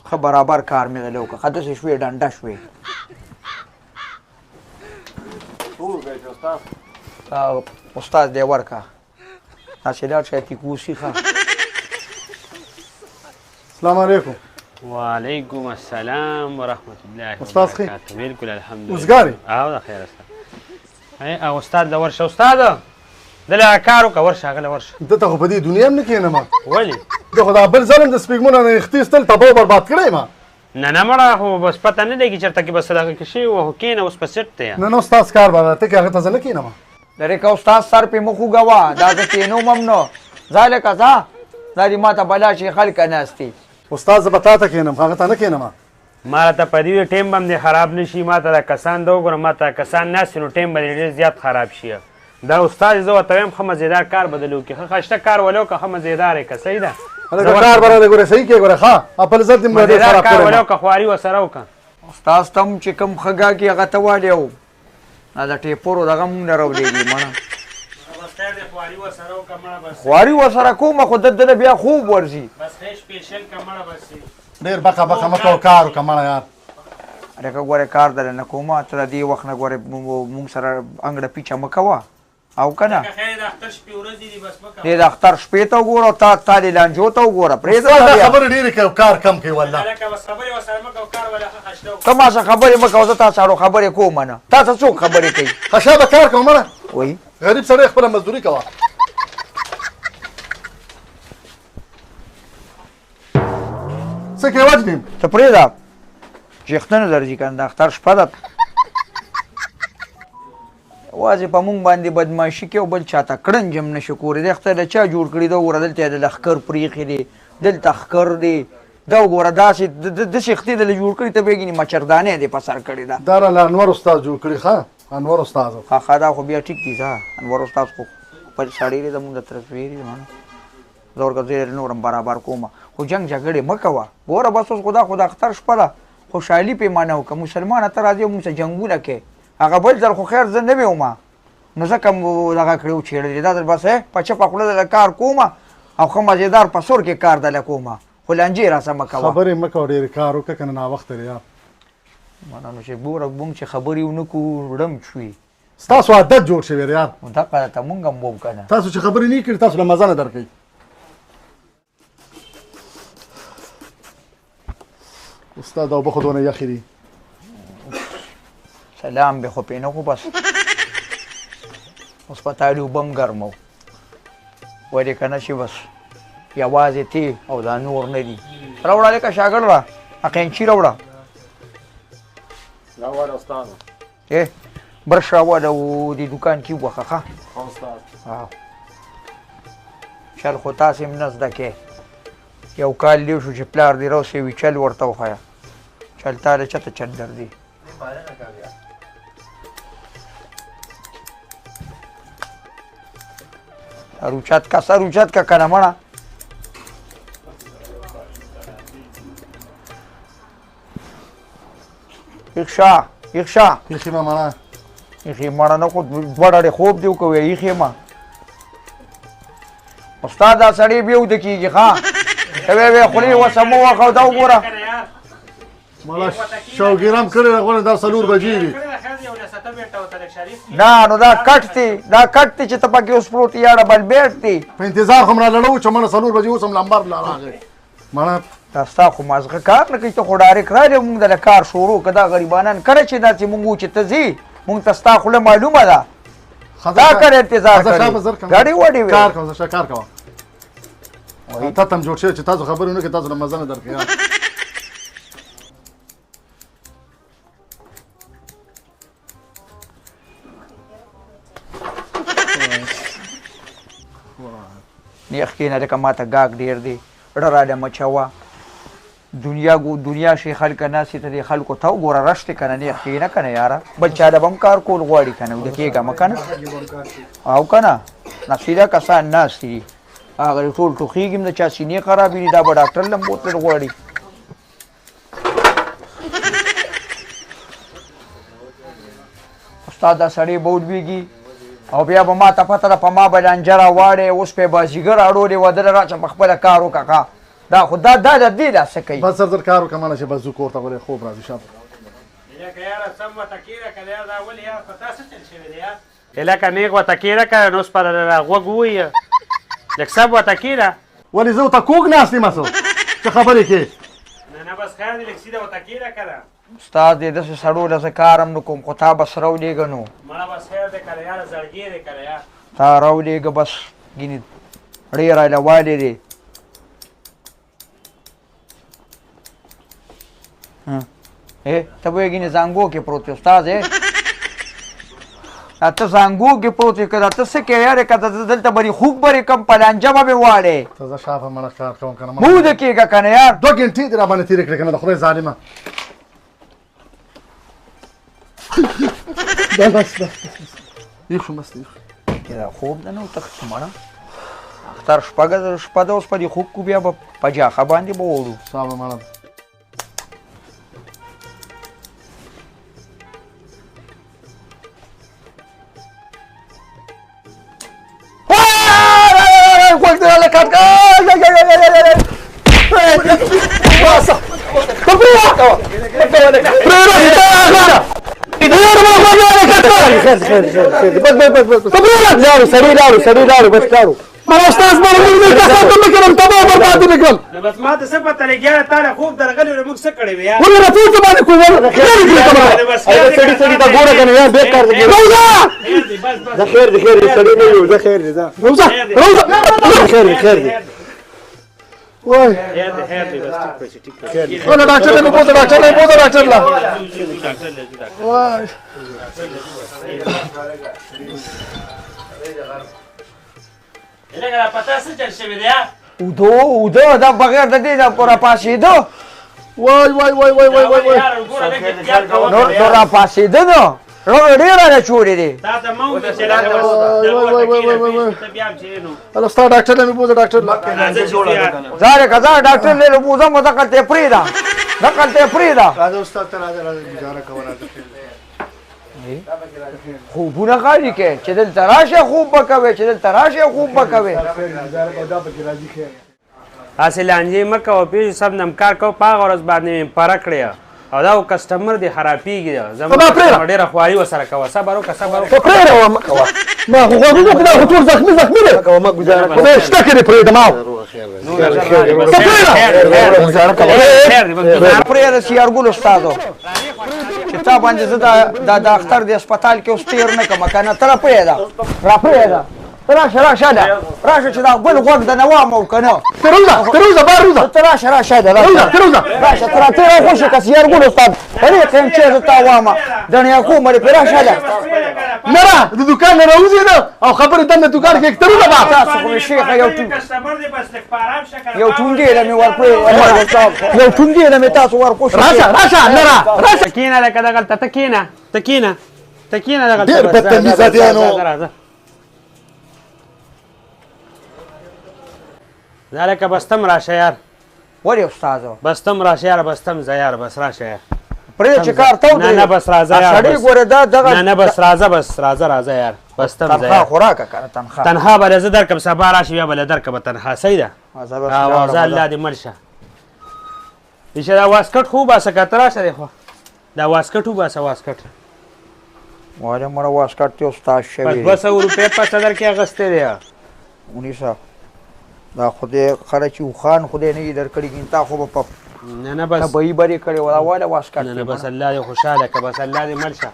ښه برابر کار مې غلی وکړه ښه داسې شوې ډنډه شوې استاد دی ورکه داسې لاړ شی تیکوسي ښه السلام علیکم. وعلیکم السلام ورحمت الله استاد خیر؟ بالکل الحمدلله. اوسګارې؟ او د خیر استاد. او استاد د ورشه استاد دلته کار وکړه ورشه هغله ورشه. دته خو په دې دنیا هم نه کښېنم ولې؟ زه خو دا بل ظلم د سپېږمونه نه اخیستل تباه او برباد کړی ما. نه نه مړه خو بس پته نه لګي چېرته کې به صدقه کې شوي وه خو کښېنه اوس په سیټ ته نه نه استاد کار به ته کې هغه ته زه نه کښېنم. لرې که استاد سر پې مخ وګوه دا زه کښېنوم هم نه ځه لکه ځه دا دې ما ته بلا شي خلک ناستي استاد زه به تا ته کښېنم هغه ته نه کښېنم. ما راته په دې ټایم به هم دې خراب نه شي ما ته دا کسان د وګوره ما ته کسان ناست نو ټایم به دې ډېر زیات خراب شي. دا استاد زه ورته وایم ښه مزېدار کار بدل وکړي ښه ښایسته کار ولې وکړه ښه مزېدار یې که صحیح ده کار به راله ګوره صحیح کې ګوره ښه خپل عزت دې مې ډېر خراب کار ولې کړی. وکړه خواري ورسره وکړه. استاد ته هم چې کوم ښه ګاګي هغه ته والیو دا د ټیپورو دغه مونږ نه راولېږي مړه خواري ورسره کومه خو دلته نه بیا خوب ورځي. ډېر بقه بقه مه کوه کار وکړه مړه یار. لکه ګورې کار در نه کومه ته د دې وخت نه ګورې مونږ سره انګړه پیچه مه کوه او که نه دې د اختر شپې ته وګوره او تا دې لانجو ته وګوره پرېږده خبرې ډېرې کوي کار کم کوي والله. ته ما سره خبرې مه کوه زه تا سره خبرې کوم نه تا ته څوک خبرې کوي ښه شابه کار کوه مړه وایي غریب سړی خپله مزدوري کوه. څه کې وجنیم ته پرېږده چې اختنه درځي که نه د اختر شپه ده یوازې په مونږ باندې بدماشي کوي او بل چاته کړنج هم نشي کولی دی خدای له چا جوړ کړي دا وګوره دلته یې د لښکر پرېښي دی دلته ښکر دی دا وګوره داسې داسې اختې دله جوړ کړي ته بېګینې مچردانې دی په سر کړې ده دا راله انور استاد جوړ کړي ښه انور استاد ښه دا خو بیا ټیک دي ښه انور استاد خو خپل سړی دی زمونږ د طرف ویري دی مانه زه ورته زه نور هم برابر کوم خو جنګ جګړې مه کوه ګوره بس اوس خو دا خو د اختر شپه ده خوشحالي پیمانه وکړه مسلمانه ته راځي موږ سره جنګونه کوې هغه بل ځل خو خیر زه نه وې وم نو ځکه دغه کړې وچېړلې دا ځل بس په چپه خوله دله کار کوم او ښه مزېدار په سور کې کار دله کوم خو لانجې راسه مه کوه خبرې مه کوه ډېرې کار وکړه که نه ناوخته دی یار منه نو چې ګوره مونږ چې خبرې ونه کړو ړم شوي ستاسو عادت جوړ شوی دی یار دغه ته مونږ هم وو که نه تاسو چې خبرې نه کړي تاسو له مزه نه درکوي. استاد اوبه خو دونه یخې دي سلام به خو پې نه خو بس اوس په تاړي اوبه هم ګرمو ولې که نه شي بس یوازې تی او دا نور نه دي راوړه لکه شاګرد را قینچي راوړه برش راوړه او دې دوکان کې ووښه ښه چل خو تاسې هم نه زده کې یو کال لیو شو چې پلار دې روسې وي چل ورته وښیه چل تا له چته چل درځي سر اوچت که سر اوچت که که نه مړه ایښ شه ایښ شه ایښې مه مړه ایښې مړه نه خو دوه ډډې خوب دې وکړو ایښې مه استاد دا سړی بیا وده کېږي ښه ته وی خولې وسه مه وخه دا وګوره مړه شوګیرم کړی ده غواړم دا 4 بجې دي نه نو دا کټ دی دا کټ دی چې ته پکې اوس پروت یاړه بل بیټ دی په انتظار خو م رالړو چې مړه 4 بجې اوس هم لمبر لا راغی مړه دا ستا خو مازغه کار نه کوي ته خو ډایرکټ راغلی مونږ دله کار شروع که دا غریبانان کله چې داسې مونږ وو چې ته ځې مونږ ته ستا خوله معلومه ده دا کله انتظار کوي ګاډۍ واډۍ کار کوه زه کار کوه ته ته هم جوړ شوی چې تاسو خبرې ونه کړئ تاسو له مزه نه درکوي نیخ کښېنه لکه ما ته ګاګ ډېر دی ړه راله مچوه دنیا شي خلکه ناستې ته دې خلکو ته وګوره رش دی که نه نیخ کښېنه که نه یاره بل چا له به هم کار کول غواړي که نه ویده کېږم که نه او که نه نفسیده کسان ناستې دي هغه ټول ټوخېږي هم د چا سینې خرابې دي دا به ډاکټر له هم بوتلل غواړي استاد دا سړی به ولوېږي او بیا به ما ته پته ده په ما به لانجه راواړې اوس پې بازیګر اړولې وه دله راشه په خپله کار وکړه دا خو دا د دې دا څه کوي بس زر کار وکړه ماله چې بس ځو کور ته ولې خوب راځي شاته لکه یاره سم ورته کېره که دا دا ولې یار په تا څه چل شوی دی یار لکه نیغ ورته کېره که نو اوس په غوږ ووایه لږ سب ورته کېره ولې زه ورته کوږ ناست یم څه څه خبرې کې نه بس خیر دی لږ سیده ورته کېره که نه استاد دې داسې سړو له زه کار هم نه کوم خو تا بس راولېږه نو مړه بس خیر دی که نه یاره زړګی دی که نه یار تا راولېږه بس ګینې ډېر ایله والې دی ته به یې ګینې زانګو کې پروت یې استاد ته زانګو کې پروت یې که دا ته څه کې یارې که ته دلته بری خوږ بری کم پلانجه به مې واړې ته زه شاته مړه کار کوم که نه موده کېږه که نه یار 2 ګنټې دې را باندې تېرې کړې که نه د خدای ظالمه بس یخ شو مست یخ دا خوب ده نه وتښتې مړه اختر شپه ده اوس په دې خوب کو بیا به په جاخه باندې به وړو صاحب مړه بس ما ته څه پته لګي یاره تا له خوب درغلی نو موږ څه کړی وي یار لکه پته څه چل شوی دی اوده دا بغیر د دې نه پوره پاسېده نو را پاسېده نو ډېره نه چورې دی هلو ستا ډاکټر نه مې بوځه ډاکټر ځاره که ځه ډاکټر نه بوځم دقلته یې پرېږده دقلته یې پرېږده خوبونه خالي کې چې دلته راشه خوب به کوې چې دلته راشه خوب به کوې هسې لانجې مه کوه پېژې سب نم کار کوه په هغه ورځ باندې مې پره کړې او دا کسټمر دی خرابېږي زموږ ډېره خواري ورسره کوه صبر وکړه صبر پرېږده مه کوه ما خو غوږونه خو دا خو ټول زخمي زخمي دی خدای شته کې دې پرېږده ما پرېږده سیارګل استادو چې تا باندې زه د اختر د هسپتال کې اوس تېر نه کړم که نه ته راپرېږده راپرېږده ته راشه ده راشه چې دا بل غوږ د نوام او که نه ته روزه بار روزه ته راشه ده راشه ته راتېره خوشې که سیارګل استاد طریق یم چې زه تا وامه دڼیا کومه دې پرې راشه ده نه د دوکان نه راوځي نه او خبرې دنده دوکان کې ته روزه بار تاسو خو مې شیخه یو ټونګې له مې یو ټونګې له مې تاسو ورکوشي راشه نه کېنه لکه دغلته ته کېنه دغلته ډېر بدتمیزه دی نو دا لکه بستم راشه یار ولې استاذو بستم راشه یار بستم زه یار بس راشه یار پرېږده چې کار ته ودرېږه نه بس راځه یار سړی ګوره دا دغه نه بس راځه بس راځه یار بستم زه تنخوا خو راکړه که نه تنخوا تنخوا به زه درکړم سبا راشي بیا به درکړم تنخوا صحیح ده زه الله دې مړ شه ایشه دا واسکټ خو وباسه که ته راشه دی خو دا واسکټ وباسه واسکټ وایه مړه واسکټ دې استاد شوی بس 200 روپۍ په صدر کې اخیستی دی ونیسه دا خدای خره چې وخان خدای نه یې درکړي کېن تا خو به په نه بس طبعي برې کړې وه دا واله واسکټ نه بس الله دې خوشحاله که بس الله دې مړ شه